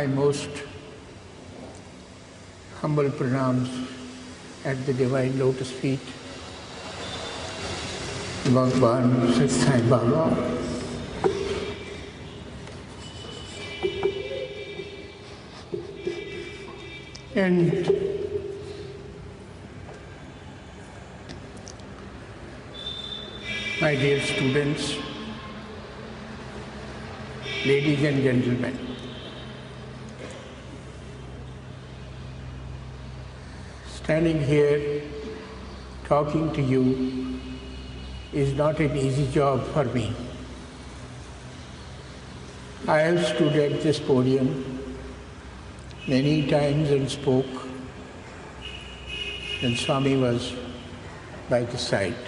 my most humble pranams at the Divine Lotus feet, Bhagwan Sathya Baba. And my dear students, ladies and gentlemen, standing here talking to you is not an easy job for me. I have stood at this podium many times and spoke when Swami was by the side.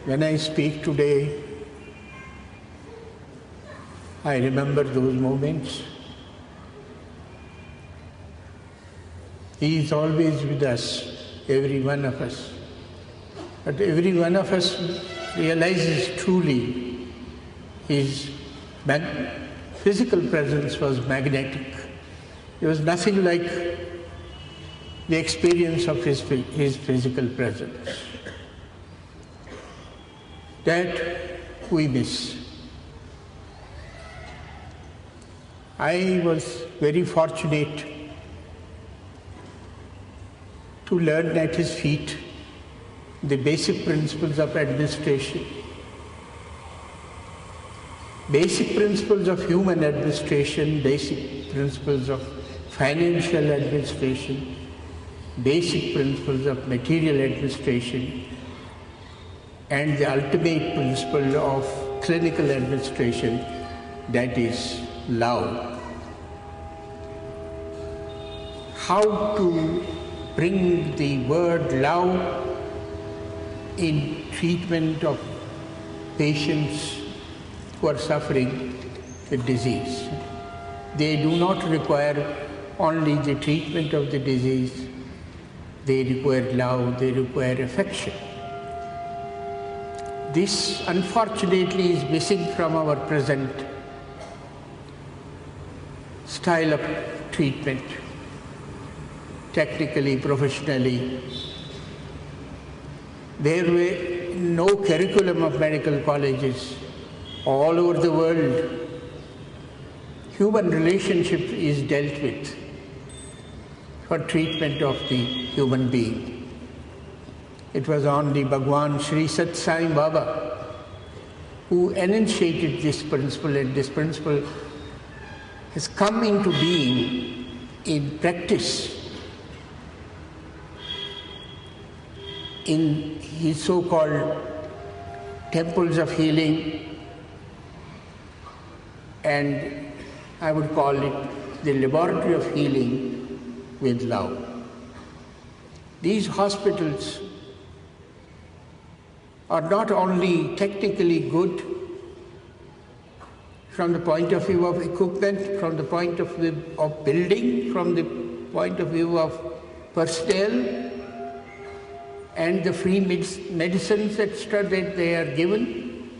When I speak today, I remember those moments. He is always with us, every one of us. But every one of us realizes truly his physical presence was magnetic. There was nothing like the experience of his physical presence. That we miss. I was very fortunate to learn at his feet the basic principles of administration, basic principles of human administration, basic principles of financial administration, basic principles of material administration, and the ultimate principle of clinical administration, that is love. How to bring the word love in treatment of patients who are suffering with disease. They do not require only the treatment of the disease, they require love, they require affection. This unfortunately is missing from our present style of treatment, technically, professionally. There were no curriculum of medical colleges. All over the world, human relationship is dealt with for treatment of the human being. It was only Bhagwan Sri Sathya Baba who enunciated this principle, and this principle has come into being in practice in his so-called temples of healing, and I would call it the laboratory of healing with love. These hospitals are not only technically good from the point of view of equipment, from the point of view of building, from the point of view of personnel, and the free medicines, etc., that they are given,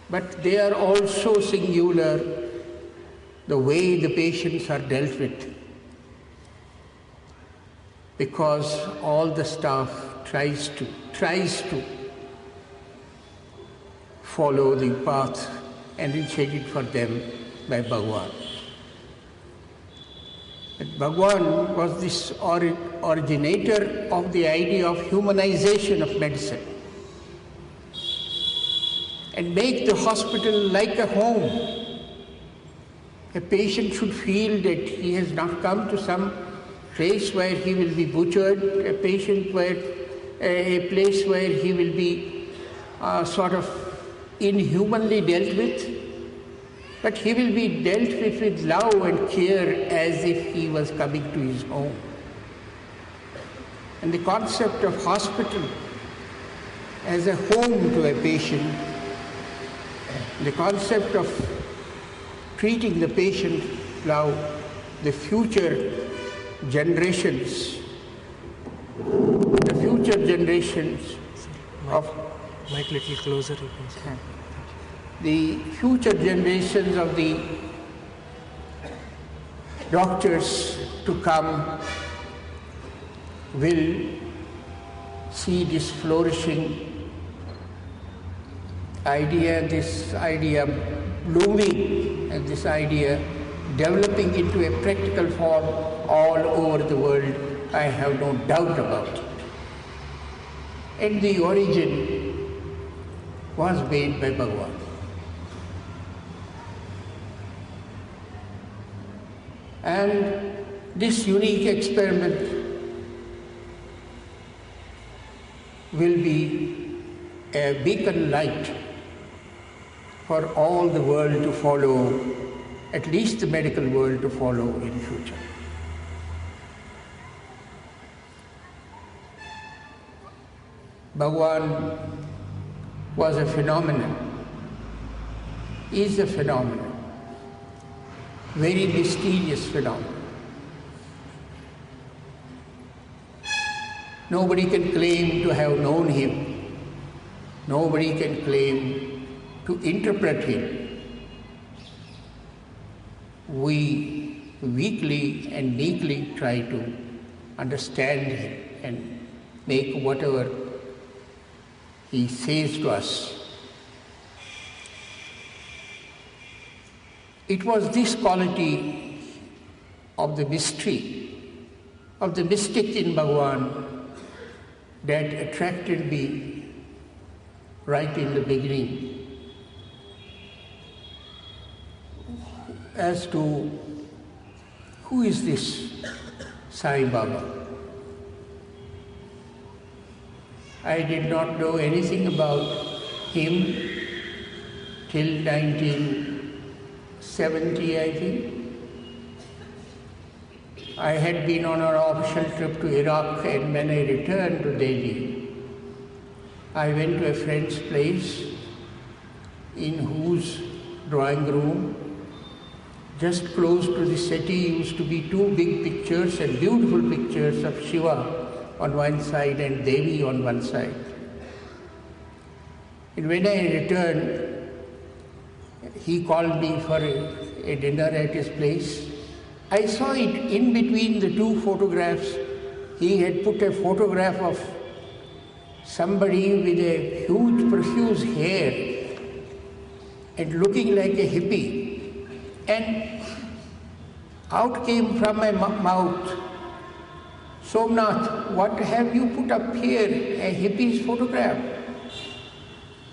but they are also singular, the way the patients are dealt with, because all the staff tries to follow the path initiated for them by Bhagwan. But Bhagwan was this originator of the idea of humanization of medicine and make the hospital like a home. A patient should feel that he has not come to some place where he will be butchered, a place where he will be sort of inhumanly dealt with, but he will be dealt with love and care as if he was coming to his home. And the concept of hospital as a home to a patient, the concept of treating the patient love, the future generations of mic little closer, you can say. The future generations of the doctors to come will see this flourishing idea, this idea blooming, and this idea developing into a practical form all over the world. I have no doubt about it. And the origin was made by Bhagavan. And this unique experiment will be a beacon light for all the world to follow, at least the medical world to follow in future. Bhagavan was a phenomenon, is a phenomenon, very mysterious phenomenon. Nobody can claim to have known him. Nobody can claim to interpret him. We weakly and meekly try to understand him and make whatever he says to us. It was this quality of the mystery, of the mystic in Bhagavan, that attracted me right in the beginning as to who is this Sai Baba. I did not know anything about him till 1970, I think. I had been on an official trip to Iraq, and when I returned to Delhi, I went to a friend's place in whose drawing room, just close to the settee, used to be two big pictures and beautiful pictures of Shiva on one side and Devi on one side. And when I returned, he called me for a dinner at his place. I saw it in between the two photographs. He had put a photograph of somebody with a huge profuse hair and looking like a hippie. And out came from my mouth, "Somnath, what have you put up here? A hippie's photograph?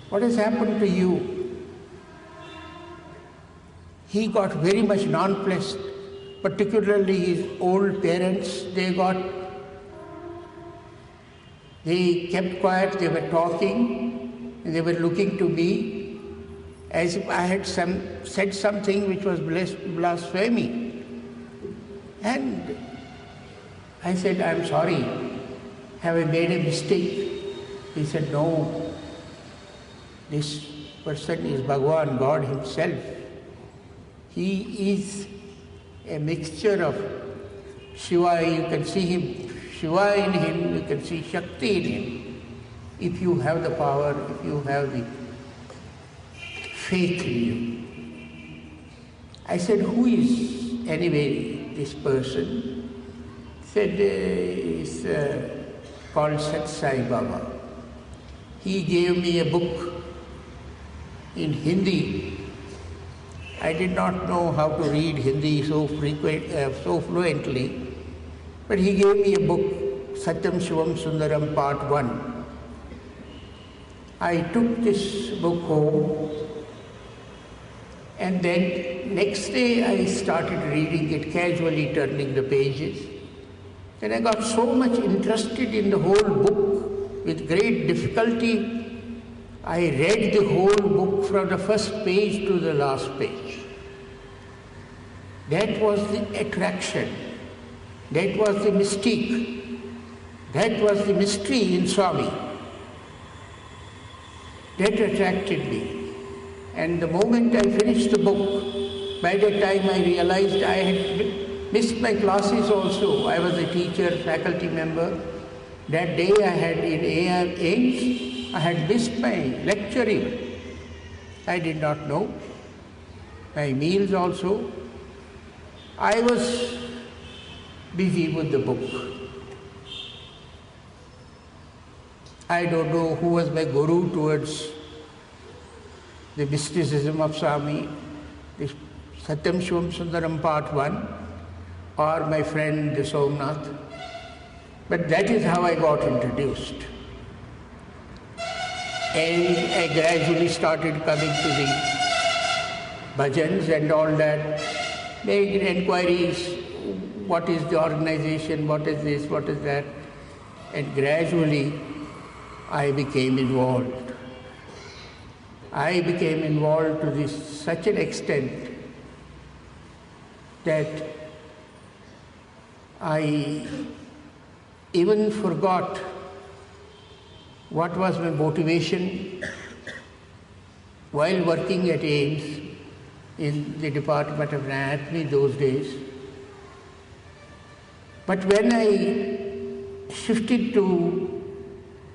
What has happened to you?" He got very much nonplussed, particularly his old parents. They kept quiet, they were talking, and they were looking to me as if I had said something which was blasphemy. And I said, "I'm sorry, have I made a mistake?" He said, "No, this person is Bhagavan, God himself. He is a mixture of Shiva. You can see him, Shiva in him, you can see Shakti in him, if you have the power, if you have the faith in you." I said, "Who is anyway this person?" He said, "It's called Sathya Baba." He gave me a book in Hindi. I did not know how to read Hindi so fluently, but he gave me a book, Satyam Shivam Sundaram Part 1. I took this book home, and then next day I started reading it, casually turning the pages. And I got so much interested in the whole book, with great difficulty I read the whole book from the first page to the last page. That was the attraction, that was the mystique, that was the mystery in Swami. That attracted me. And the moment I finished the book, by that time I realized I had missed my classes also. I was a teacher, faculty member. That day I had in AIMS, I had missed my lecturing. I did not know. My meals also. I was busy with the book. I don't know who was my guru towards the mysticism of Swami, the Satyam Shivam Sundaram Part 1, or my friend Somnath. But that is how I got introduced. And I gradually started coming to the bhajans and all that, made inquiries, what is the organization, what is this, what is that, and gradually I became involved. I became involved to such an extent that I even forgot what was my motivation while working at AIIMS in the Department of Anatomy those days. But when I shifted to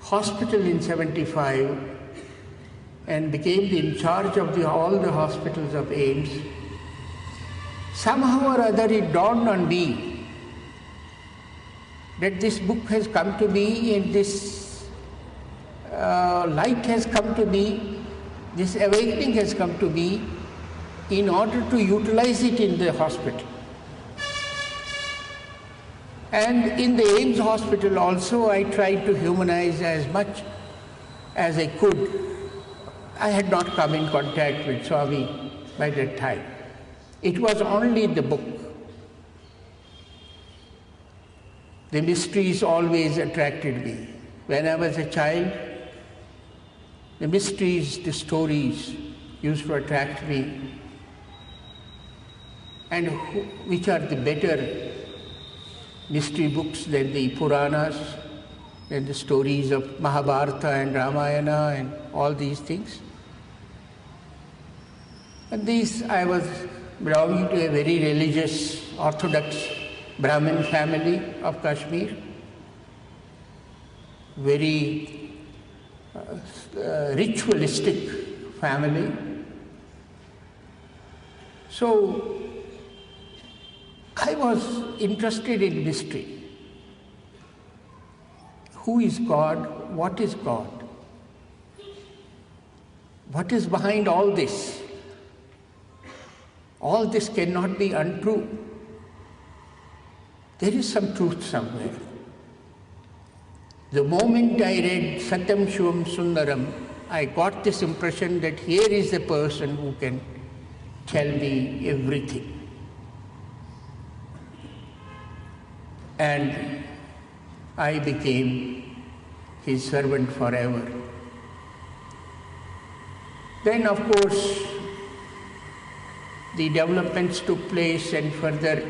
hospital in 75 and became in charge of all the hospitals of AIIMS, somehow or other it dawned on me that this book has come to me and this light has come to me, this awakening has come to me in order to utilize it in the hospital. And in the AIIMS hospital also I tried to humanize as much as I could. I had not come in contact with Swami by that time. It was only the book. The mysteries always attracted me. When I was a child, the mysteries, the stories used to attract me. And which are the better mystery books than the Puranas, than the stories of Mahabharata and Ramayana and all these things. And these, I was belonging to a very religious, orthodox Brahmin family of Kashmir, very ritualistic family. So I was interested in mystery. Who is God? What is God? What is behind all this? All this cannot be untrue. There is some truth somewhere. The moment I read Satyam Shivam Sundaram, I got this impression that here is the person who can tell me everything. And I became his servant forever. Then, of course, the developments took place and further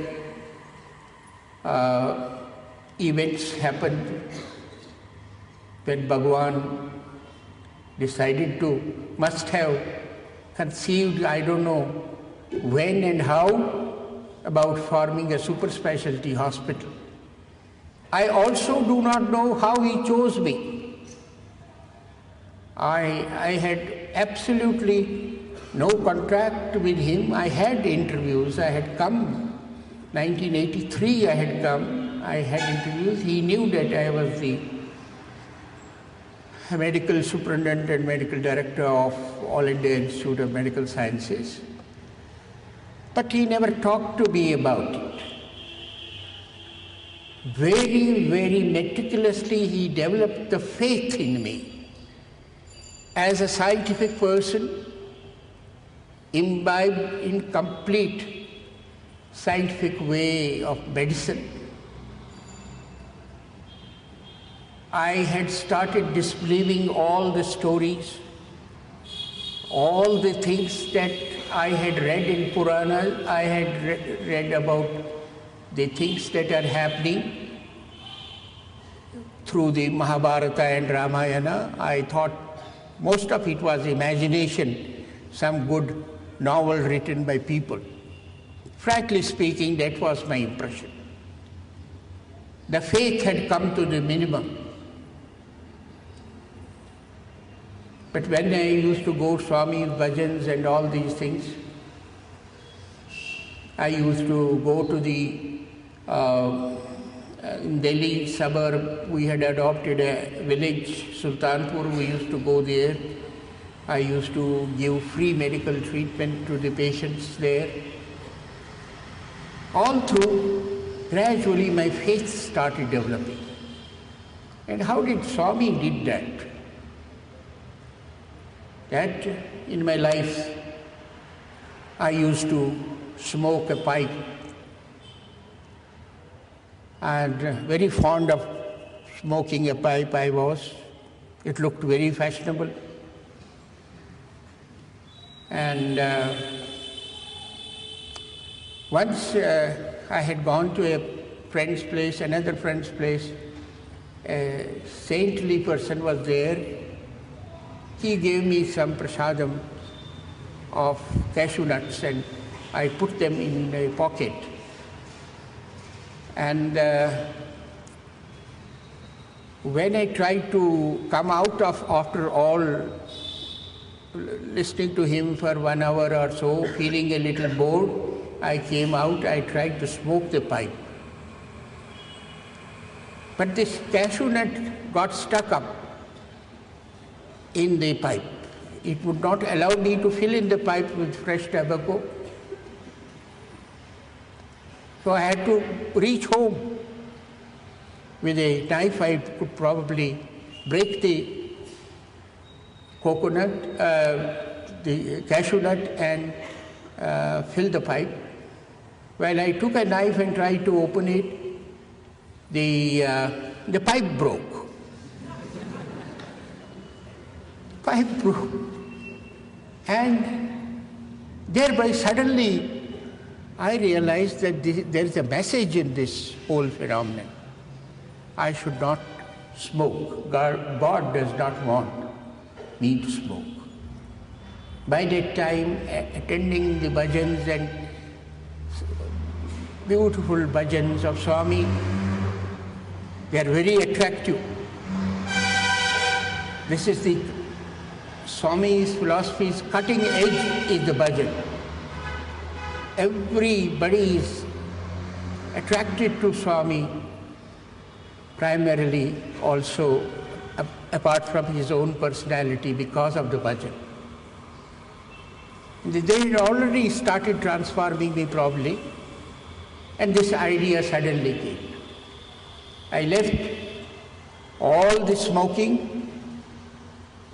events happened when Bhagwan decided must have conceived, I don't know when and how, about forming a super specialty hospital. I also do not know how he chose me. I had absolutely no contract with him. I had interviews. I had come, 1983 I had come. I had interviews. He knew that I was the medical superintendent and medical director of All India Institute of Medical Sciences. But he never talked to me about it. Very, very meticulously he developed the faith in me as a scientific person, imbibed in complete scientific way of medicine. I had started disbelieving all the stories, all the things that I had read in Puranas. I had read about the things that are happening through the Mahabharata and Ramayana. I thought most of it was imagination, some good novel written by people. Frankly speaking, that was my impression. The faith had come to the minimum. But when I used to go Swami's bhajans and all these things, I used to go to the in Delhi suburb. We had adopted a village, Sultanpur. We used to go there. I used to give free medical treatment to the patients there. All through, gradually my faith started developing. And how did Swami did that? That in my life, I used to smoke a pipe, and very fond of smoking a pipe I was. It looked very fashionable. And once I had gone to a friend's place, another friend's place, a saintly person was there. He gave me some prasadam of cashew nuts, and I put them in a pocket. And when I tried to come out of, after all, listening to him for 1 hour or so, feeling a little bored, I came out, I tried to smoke the pipe. But this cashew nut got stuck up in the pipe. It would not allow me to fill in the pipe with fresh tobacco. So I had to reach home. With a knife, I could probably break the coconut, the cashew nut, and fill the pipe. When I took a knife and tried to open it, the pipe broke. Pipe broke. And thereby suddenly I realized that there is a message in this whole phenomenon. I should not smoke. God does not want me to smoke. By that time, attending the bhajans and beautiful bhajans of Swami, they are very attractive. This is the Swami's philosophy's cutting edge is the bhajan. Everybody is attracted to Swami primarily also apart from his own personality because of the bhajan. They had already started transforming me probably, and this idea suddenly came. I left all the smoking,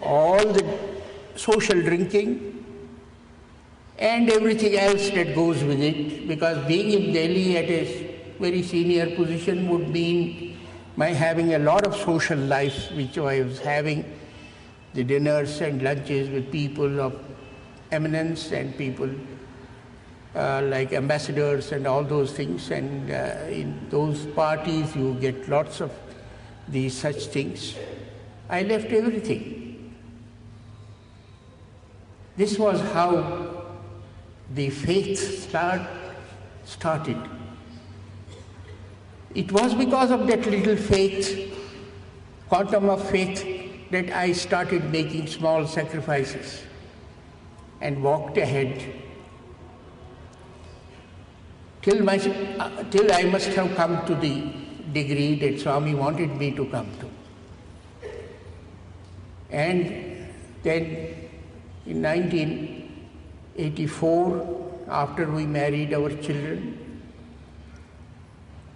all the social drinking, and everything else that goes with it, because being in Delhi at a very senior position would mean my having a lot of social life, which I was having, the dinners and lunches with people of eminence and people like ambassadors and all those things, and in those parties you get lots of these such things. I left everything. This was how the faith started. It was because of that little faith, quantum of faith, that I started making small sacrifices and walked ahead till I must have come to the degree that Swami wanted me to come to. And then in 1984, after we married our children,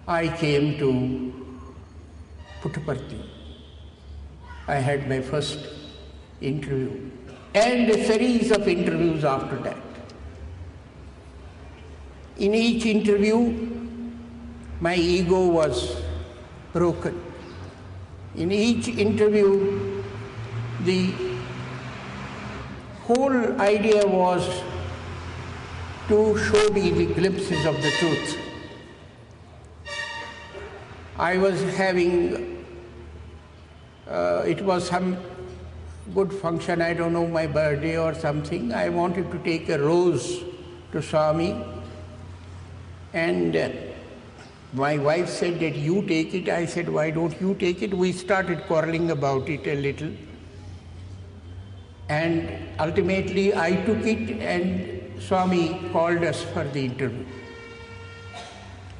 I came to Puttaparthi. I had my first interview and a series of interviews after that. In each interview, my ego was broken. In each interview, the whole idea was to show me the glimpses of the truth. I was having, it was some good function, I don't know, my birthday or something. I wanted to take a rose to Swami, and my wife said that you take it. I said, why don't you take it? We started quarreling about it a little. And ultimately I took it, and Swami called us for the interview.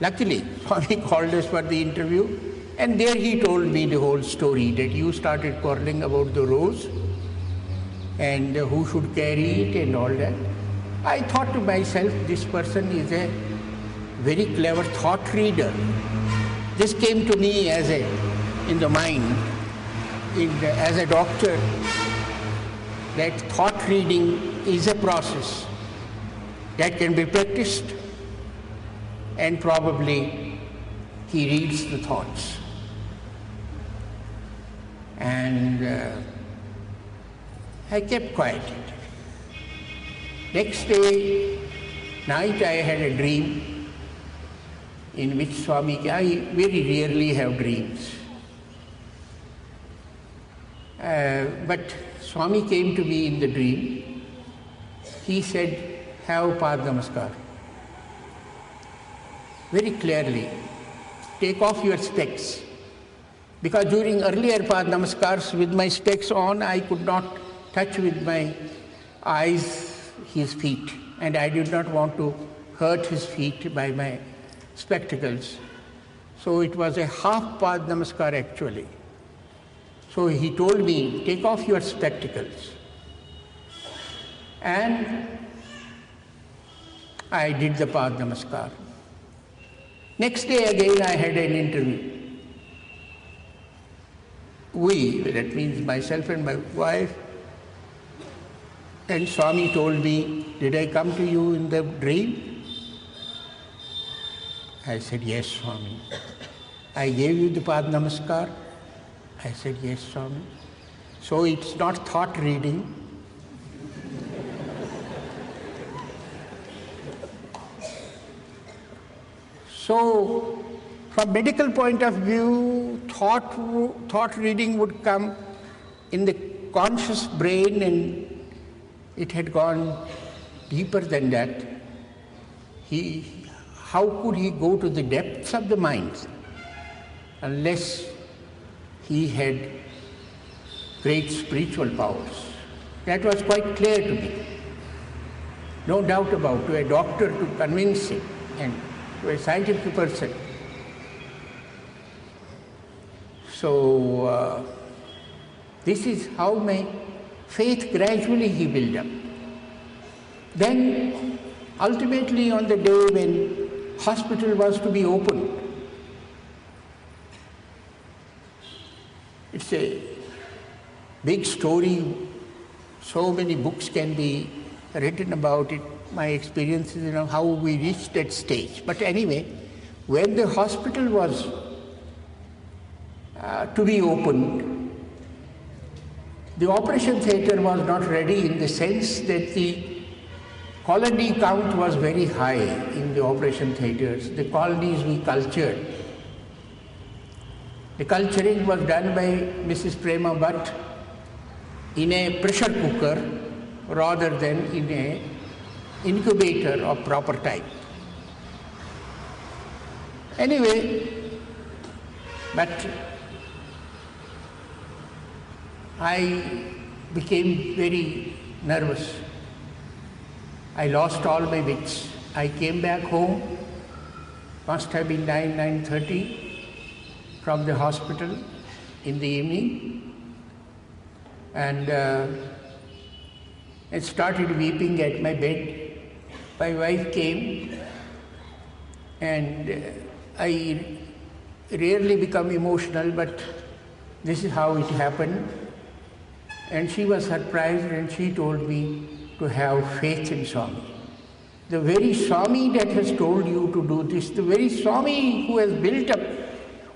Luckily, Swami called us for the interview, and there he told me the whole story, that you started quarreling about the rose and who should carry it and all that. I thought to myself, this person is a very clever thought reader. This came to me as in the mind, as a doctor, that thought reading is a process that can be practiced, and probably he reads the thoughts. And I kept quiet. Next day, night, I had a dream in which Swami, I very rarely have dreams. But Swami came to me in the dream. He said, have Pad Namaskar. Very clearly, take off your specs. Because during earlier Pad Namaskars with my specs on, I could not touch with my eyes his feet. And I did not want to hurt his feet by my spectacles. So it was a half Pad Namaskar actually. So he told me, take off your spectacles. And I did the Pad Namaskar. Next day again I had an interview. We, that means myself and my wife, and Swami told me, did I come to you in the dream? I said, yes, Swami. I gave you the Pad Namaskar? I said, yes, Swami. So it's not thought reading. So, from medical point of view, thought reading would come in the conscious brain, and it had gone deeper than that. How could he go to the depths of the mind unless he had great spiritual powers? That was quite clear to me. No doubt about, to a doctor to convince him, and to a scientific person. So this is how my faith gradually he built up. Then ultimately on the day when hospital was to be opened, it's a big story, so many books can be written about it, my experiences, how we reached that stage. But anyway, when the hospital was to be opened, the operation theatre was not ready, in the sense that the colony count was very high in the operation theatres. The colonies we cultured. The culturing was done by Mrs. Prema Bhatt in a pressure cooker rather than in a incubator of proper type. Anyway, but I became very nervous. I lost all my wits. I came back home, must have been 9:30 from the hospital in the evening, and I started weeping at my bed. My wife came, and I rarely become emotional, but this is how it happened. And she was surprised, and she told me to have faith in Swami. The very Swami that has told you to do this, the very Swami who has built up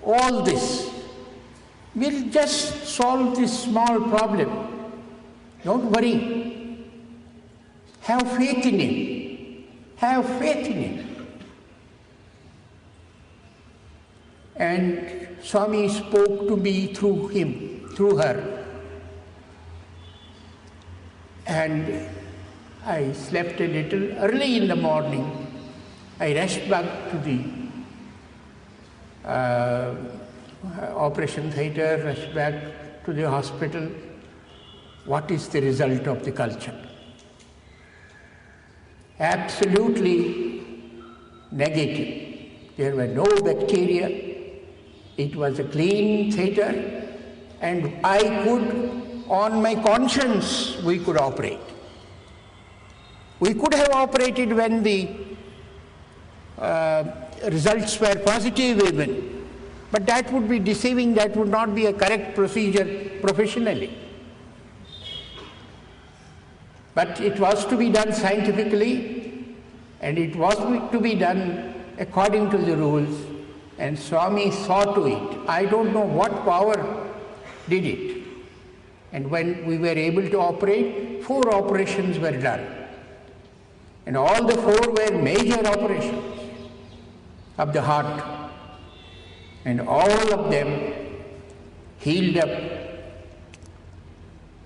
all this, will just solve this small problem. Don't worry. Have faith in him. Have faith in him. And Swami spoke to me through him, through her. And I slept a little. Early in the morning, I rushed back to the operation theatre, rushed back to the hospital. What is the result of the culture? Absolutely negative. There were no bacteria. It was a clean theatre, and I could, on my conscience, we could operate. We could have operated when the results were positive even, but that would be deceiving, that would not be a correct procedure professionally. But it was to be done scientifically, and it was to be done according to the rules, and Swami saw to it. I don't know what power did it. And when we were able to operate, 4 operations were done. And all the 4 were major operations of the heart. And all of them healed up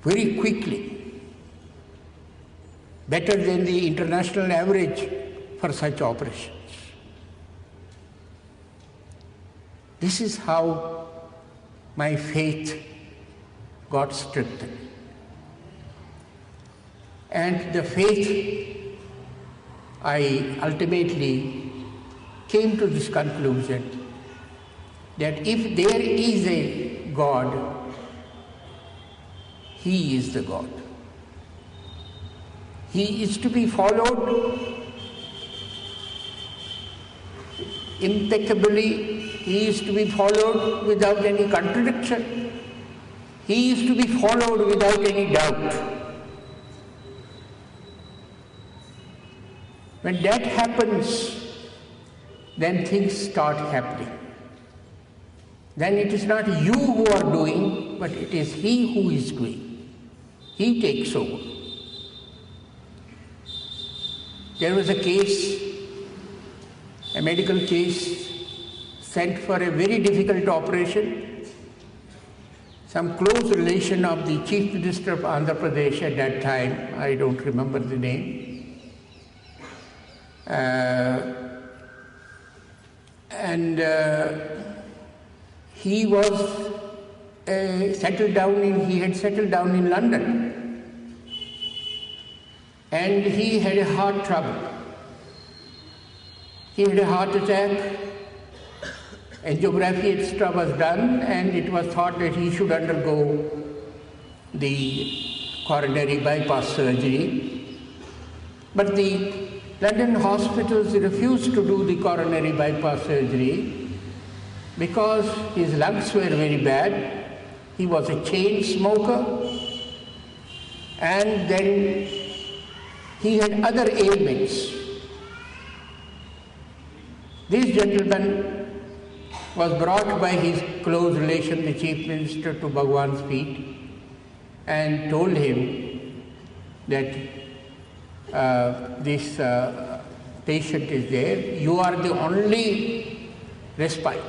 very quickly, better than the international average for such operations. This is how my faith got strengthened. And the faith, I ultimately came to this conclusion that if there is a God, He is the God. He is to be followed impeccably. He is to be followed without any contradiction. He is to be followed without any doubt. When that happens, then things start happening. Then it is not you who are doing, but it is He who is doing. He takes over. There was a case, a medical case, sent for a very difficult operation. Some close relation of the Chief Minister of Andhra Pradesh at that time, I don't remember the name, he was settled down in London, and he had a heart trouble. He had a heart attack. Angiography etc. was done, and it was thought that he should undergo the coronary bypass surgery. But the London hospitals refused to do the coronary bypass surgery because his lungs were very bad. He was a chain smoker, and then he had other ailments. This gentleman was brought by his close relation, the Chief Minister, to Bhagwan's feet and told him that this patient is there, you are the only respite.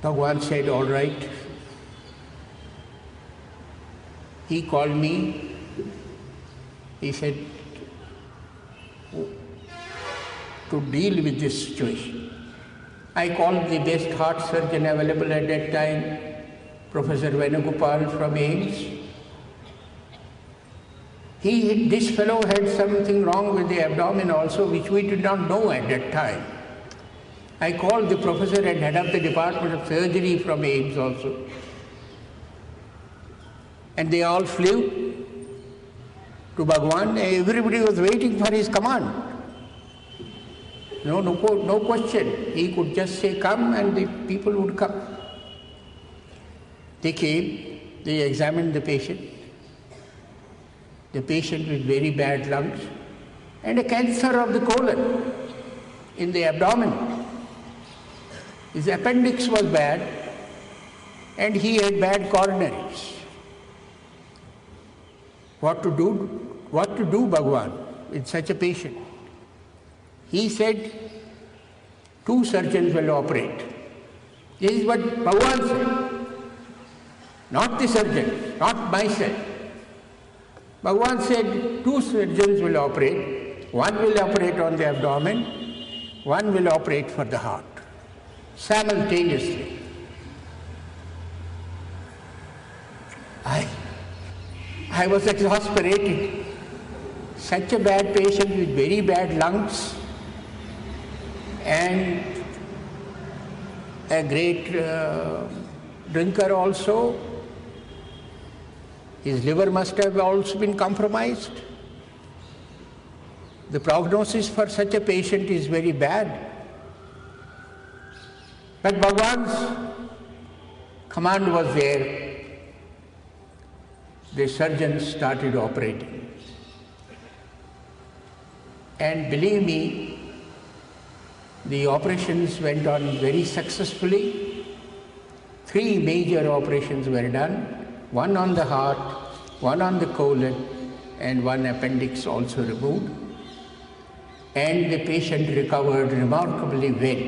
Bhagwan said, all right. He called me. He said, to deal with this situation. I called the best heart surgeon available at that time, Professor Venugopal from AIIMS. This fellow had something wrong with the abdomen also, which we did not know at that time. I called the professor and head of the Department of Surgery from AIIMS also. And they all flew to Bhagwan. Everybody was waiting for his command. No question. He could just say, come, and the people would come. They came, they examined the patient with very bad lungs and a cancer of the colon in the abdomen. His appendix was bad and he had bad coronaries. What to do, Bhagwan, with such a patient? He said, 2 surgeons will operate. This is what Bhagwan said. Not the surgeon, not myself. Bhagwan said, 2 surgeons will operate. One will operate on the abdomen, one will operate for the heart, simultaneously. I was exasperated. such a bad patient with very bad lungs and a great drinker also. His liver must have also been compromised. The prognosis for such a patient is very bad. But Bhagwan's command was there. The surgeons started operating. And believe me, the operations went on very successfully. 3 major operations were done, one on the heart, one on the colon, and one appendix also removed. And the patient recovered remarkably well,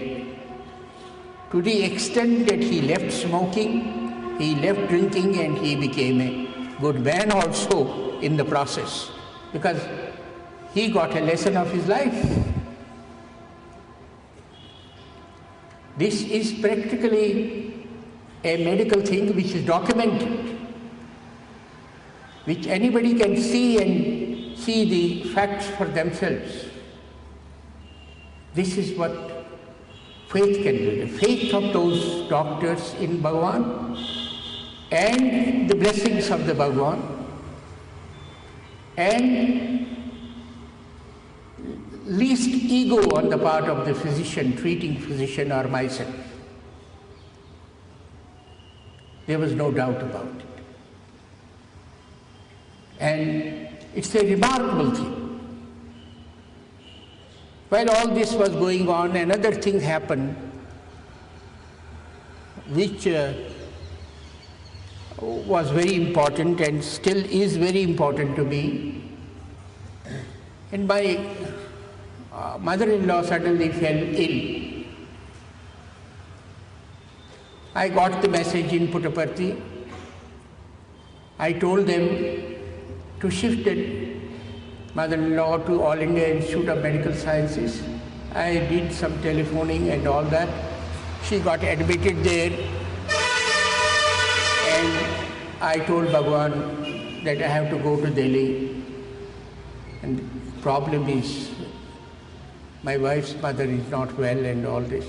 to the extent that he left smoking, he left drinking, and he became a good man also in the process, because he got a lesson of his life. This is practically a medical thing which is documented, which anybody can see and see the facts for themselves. This is what faith can do. The faith of those doctors in Bhagavan and the blessings of the Bhagavan and least ego on the part of the physician, treating physician or myself. There was no doubt about it. And it's a remarkable thing. While all this was going on, another thing happened which was very important and still is very important to me. And my mother-in-law suddenly fell ill. I got the message in Puttaparthi. I told them to shift the mother-in-law to All India Institute of Medical Sciences. I did some telephoning and all that. She got admitted there, and I told Bhagwan that I have to go to Delhi. And the problem is my wife's mother is not well and all this.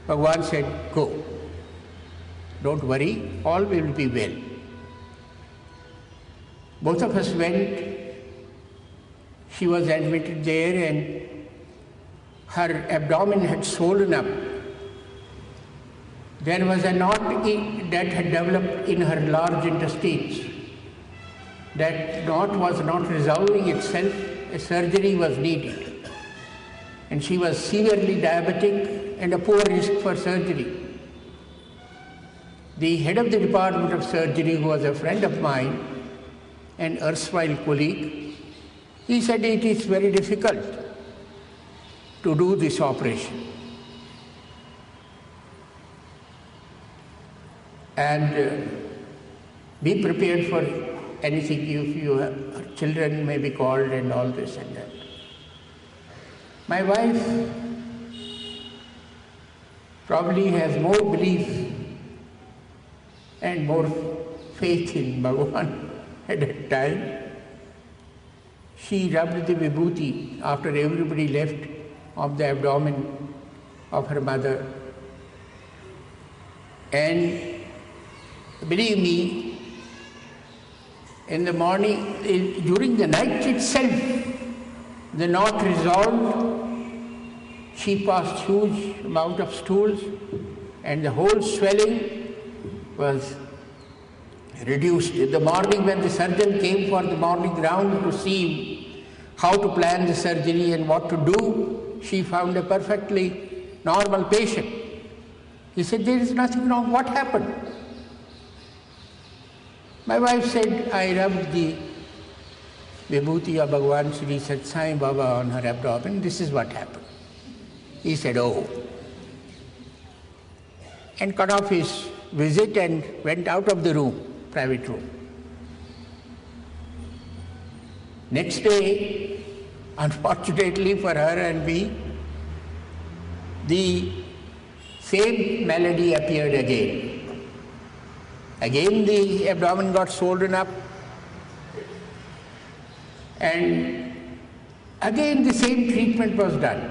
Bhagwan said, go. Don't worry, all will be well. Both of us went. She was admitted there and her abdomen had swollen up. There was a knot that had developed in her large intestines. That knot was not resolving itself. A surgery was needed. And she was severely diabetic and a poor risk for surgery. The head of the department of surgery, who was a friend of mine, an erstwhile colleague, he said it is very difficult to do this operation. And be prepared for anything if your children may be called and all this and that. My wife probably has more belief and more faith in Bhagavan at that time. She rubbed the vibhuti after everybody left of the abdomen of her mother. And believe me, in the morning, during the night itself, the knot resolved. She passed huge amount of stools and the whole swelling was reduced. In the morning, when the surgeon came for the morning round to see how to plan the surgery and what to do, she found a perfectly normal patient. He said, there is nothing wrong. What happened? My wife said, I rubbed the vibhuti of Bhagavan Sri Sat Sai Baba on her abdomen. This is what happened. He said, oh. And cut off his visit and went out of the room, private room. Next day, unfortunately for her and me, the same malady appeared again. Again the abdomen got swollen up and Again the same treatment was done.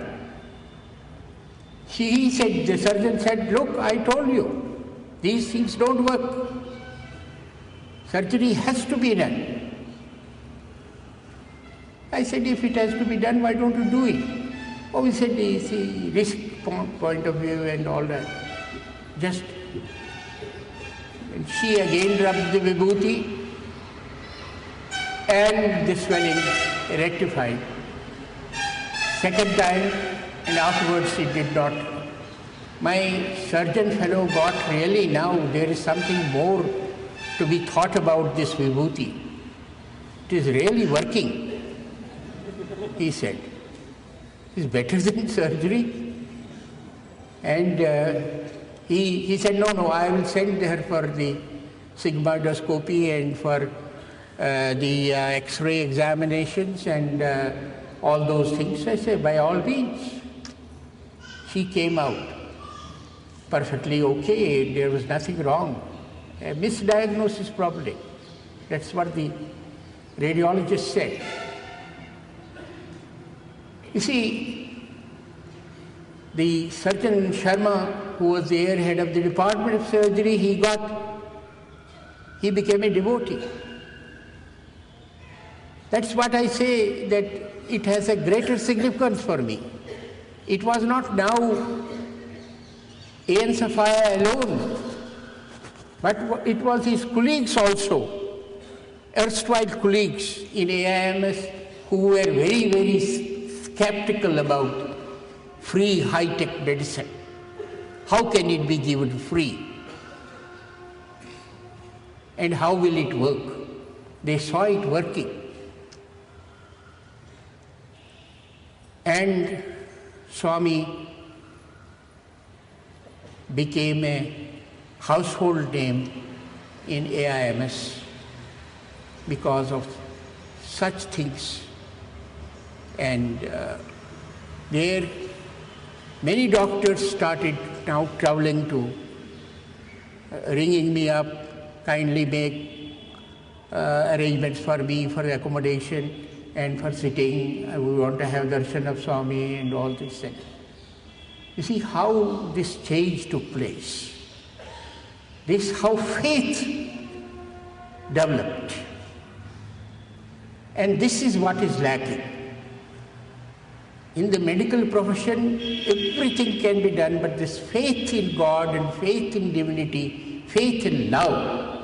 He said, the surgeon said, look, I told you, these things don't work. Surgery has to be done. I said, if it has to be done, why don't you do it? Oh, he said, see, risk point of view and all that. Just, and she again rubbed the vibhuti and the swelling rectified. Second time, and afterwards it did not. My surgeon fellow got really now there is something more to be thought about this vibhuti. It is really working, he said. It's better than surgery. And he said, no, I will send her for the sigmoidoscopy and for the X-ray examinations and all those things. I said, by all means. She came out perfectly okay, there was nothing wrong. A misdiagnosis probably. That's what the radiologist said. You see, the surgeon Sharma, who was the head of the department of surgery, he became a devotee. That's what I say, that it has a greater significance for me. It was not now A.N. Safaya alone, but it was his colleagues also, erstwhile colleagues in AIMS who were very, very skeptical about free high-tech medicine. How can it be given free? And how will it work? They saw it working. And Swami became a household name in AIMS because of such things. And there many doctors started now traveling to, ringing me up, kindly make arrangements for me for the accommodation and for sitting. We want to have darshan of Swami and all this thing. You see how this change took place. This how faith developed. And this is what is lacking. In the medical profession, everything can be done, but this faith in God and faith in divinity, faith in love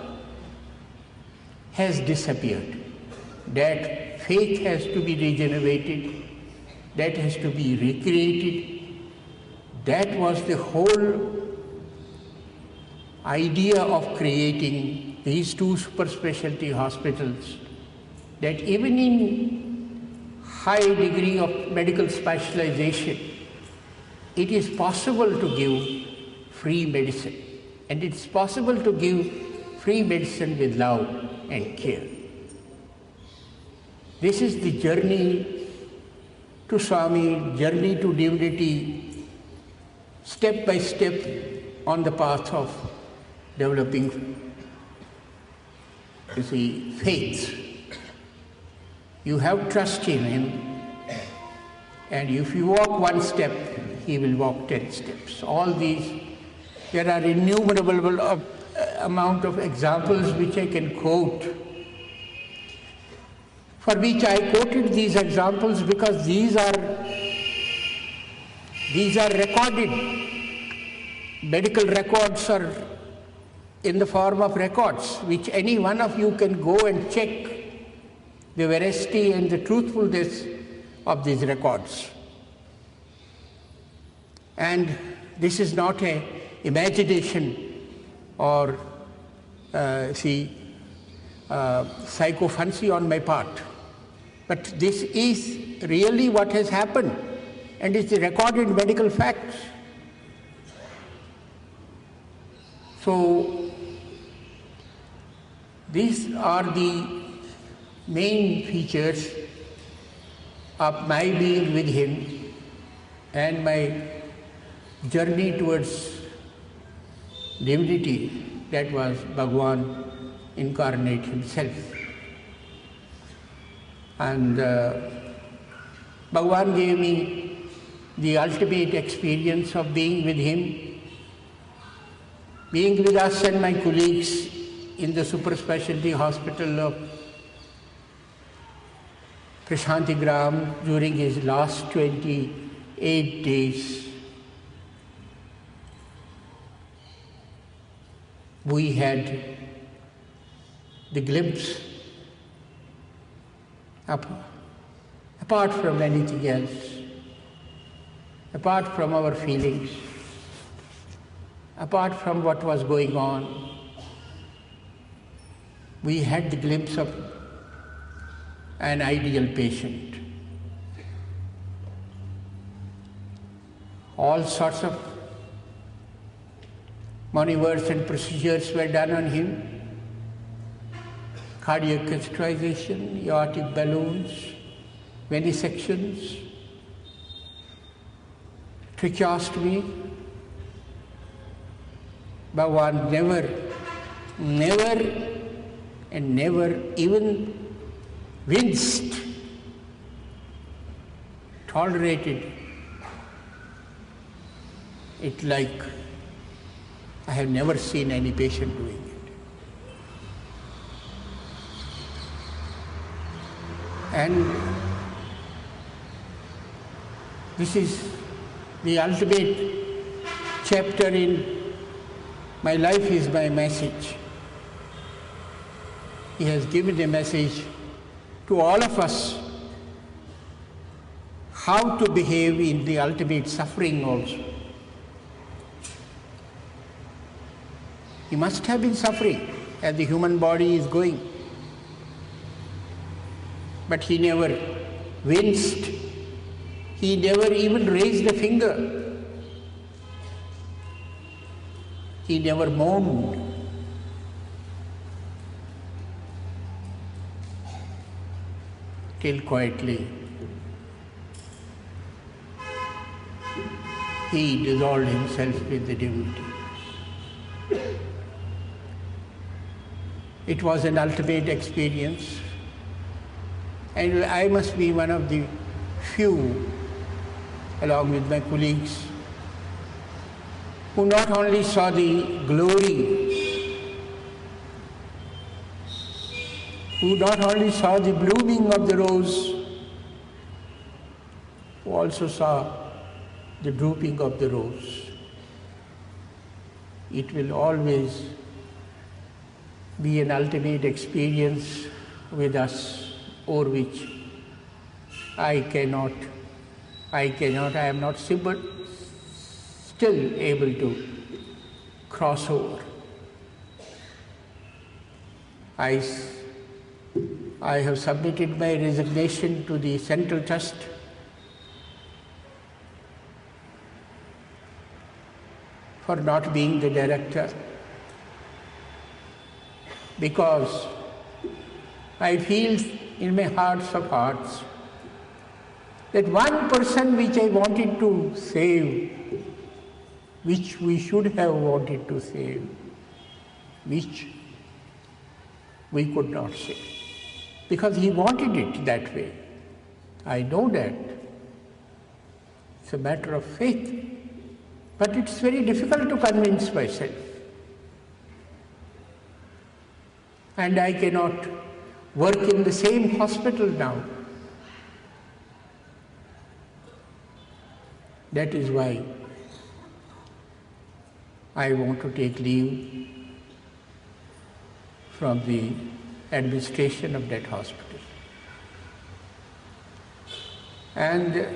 has disappeared. That faith has to be regenerated, that has to be recreated. That was the whole idea of creating these two super specialty hospitals, that even in high degree of medical specialization, it is possible to give free medicine. And it's possible to give free medicine with love and care. This is the journey to Swami, journey to divinity, step by step on the path of developing, you see, faith. You have trust in him, and if you walk one step, he will walk 10 steps. All these, there are innumerable amount of examples which I can quote, for which I quoted these examples because these are recorded. Medical records are in the form of records, which any one of you can go and check the veracity and the truthfulness of these records. And this is not an imagination or psychophancy on my part, but this is really what has happened, and it's recorded medical facts. So these are the main features of my being with him and my journey towards divinity, that was Bhagwan incarnate himself. And Bhagavan gave me the ultimate experience of being with him, being with us and my colleagues in the super specialty hospital of Prashantigram during his last 28 days. We had the glimpse, apart from anything else, apart from our feelings, apart from what was going on, we had the glimpse of an ideal patient. All sorts of maneuvers and procedures were done on him. Cardiac catheterization, aortic balloons, venisections, tracheostomy. Bhagavan never even winced, tolerated it like I have never seen any patient doing it. And this is the ultimate chapter in My Life is My Message. He has given a message to all of us how to behave in the ultimate suffering also. He must have been suffering as the human body is going. But he never winced. He never even raised a finger. He never moaned. Till quietly he dissolved himself with the divinity. It was an ultimate experience, and I must be one of the few, along with my colleagues, who not only saw the glory, who not only saw the blooming of the rose, who also saw the drooping of the rose. It will always be an ultimate experience with us, over which I am not still able to cross over. I have submitted my resignation to the Central Trust for not being the director, because I feel in my hearts of hearts that one person which I wanted to save, which we should have wanted to save, which we could not save, because he wanted it that way. I know that. It's a matter of faith. But it's very difficult to convince myself. And I cannot work in the same hospital now. That is why I want to take leave from the administration of that hospital. And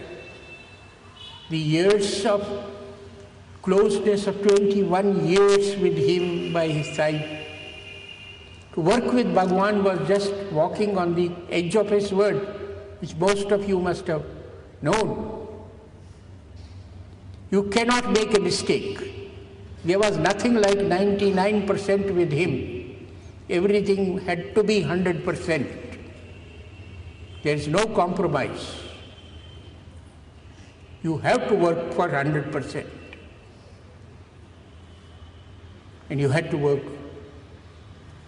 the years of closeness of 21 years with him by his side, to work with Bhagavan was just walking on the edge of his word, which most of you must have known. You cannot make a mistake. There was nothing like 99% with him. Everything had to be 100%. There is no compromise. You have to work for 100%. And you had to work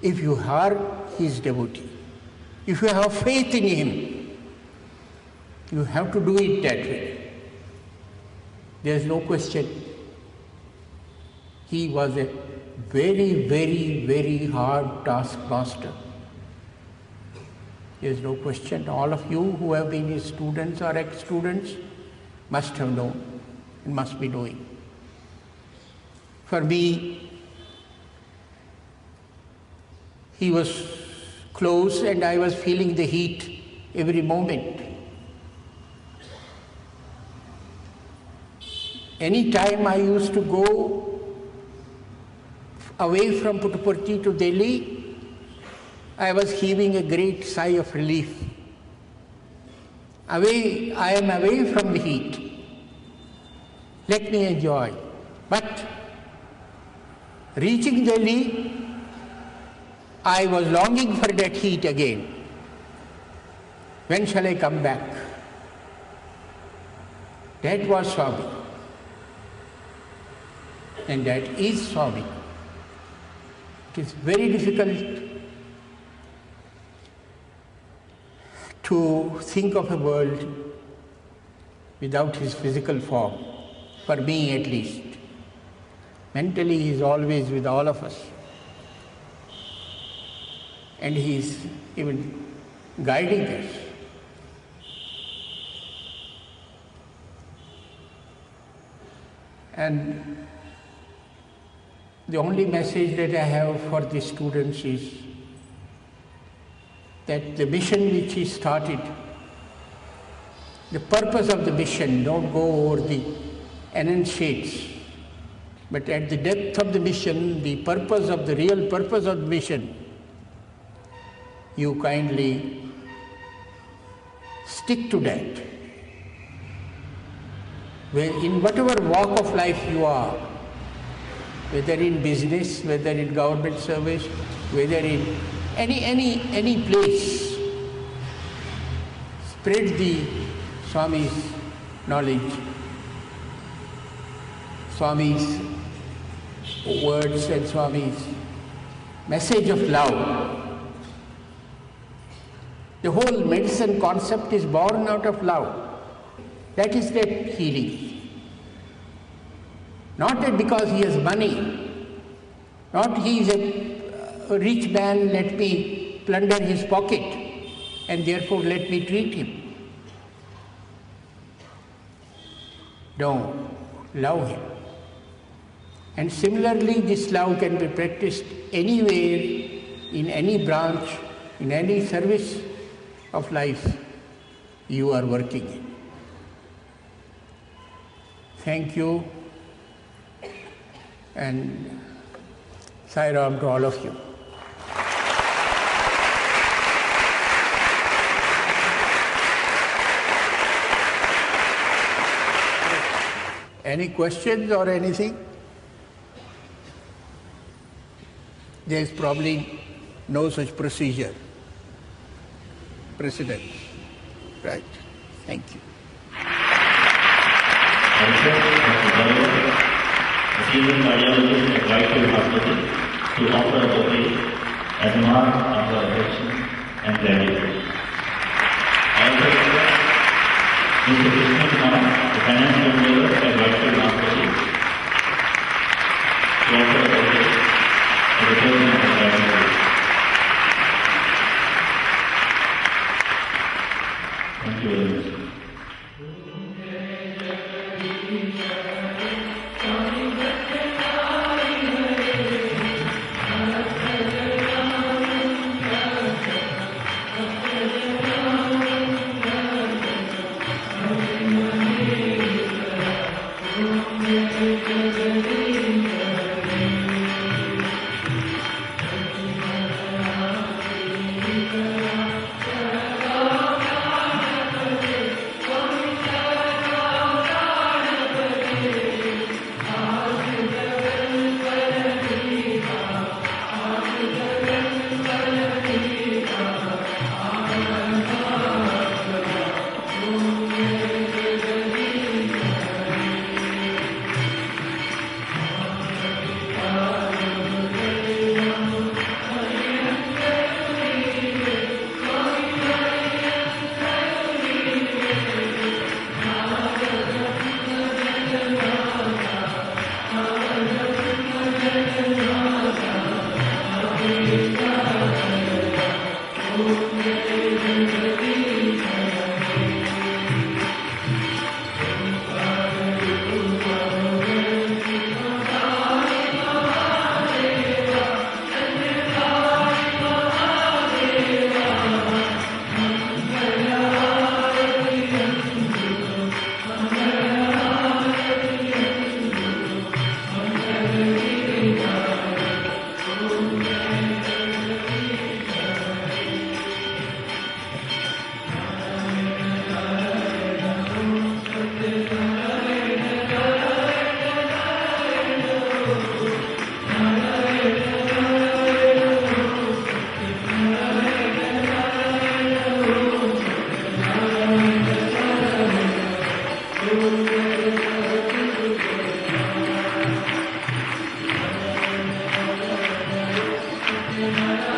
if you are his devotee, if you have faith in him, You have to do it that way. There is no question. He was a very, very, very hard taskmaster. There is no question. All of you who have been his students or ex-students must have known and must be knowing. For me, he was close and I was feeling the heat every moment. Any time I used to go away from Puttaparthi to Delhi, I was heaving a great sigh of relief. I am away from the heat. Let me enjoy. But reaching Delhi, I was longing for that heat again. When shall I come back? That was Swami. And that is Swami. It is very difficult to think of a world without his physical form, for me at least. Mentally he is always with all of us. And he is even guiding us. And the only message that I have for the students is that the mission which he started, the purpose of the mission, don't go over the enunciates, but at the depth of the mission, the purpose of the real purpose of the mission, you kindly stick to that. In whatever walk of life you are, whether in business, whether in government service, whether in any place, spread the Swami's knowledge, Swami's words and Swami's message of love. The whole medicine concept is born out of love. That is that healing. Not that because he has money, not he is a rich man, let me plunder his pocket and therefore let me treat him. No, love him. And similarly, this love can be practiced anywhere, in any branch, in any service of life you are working in. Thank you, and Sai Ram to all of you. Any questions or anything? There is probably no such precedent. Right. Thank you. The senior cardiologist at Whitefield Hospital to offer a bouquet as a mark of her affection and gratitude. I also request Mr. Krishna Kumar, the finance controller at Whitefield Hospital, to offer a bouquet as a token of gratitude. Thank you very much. Safaya.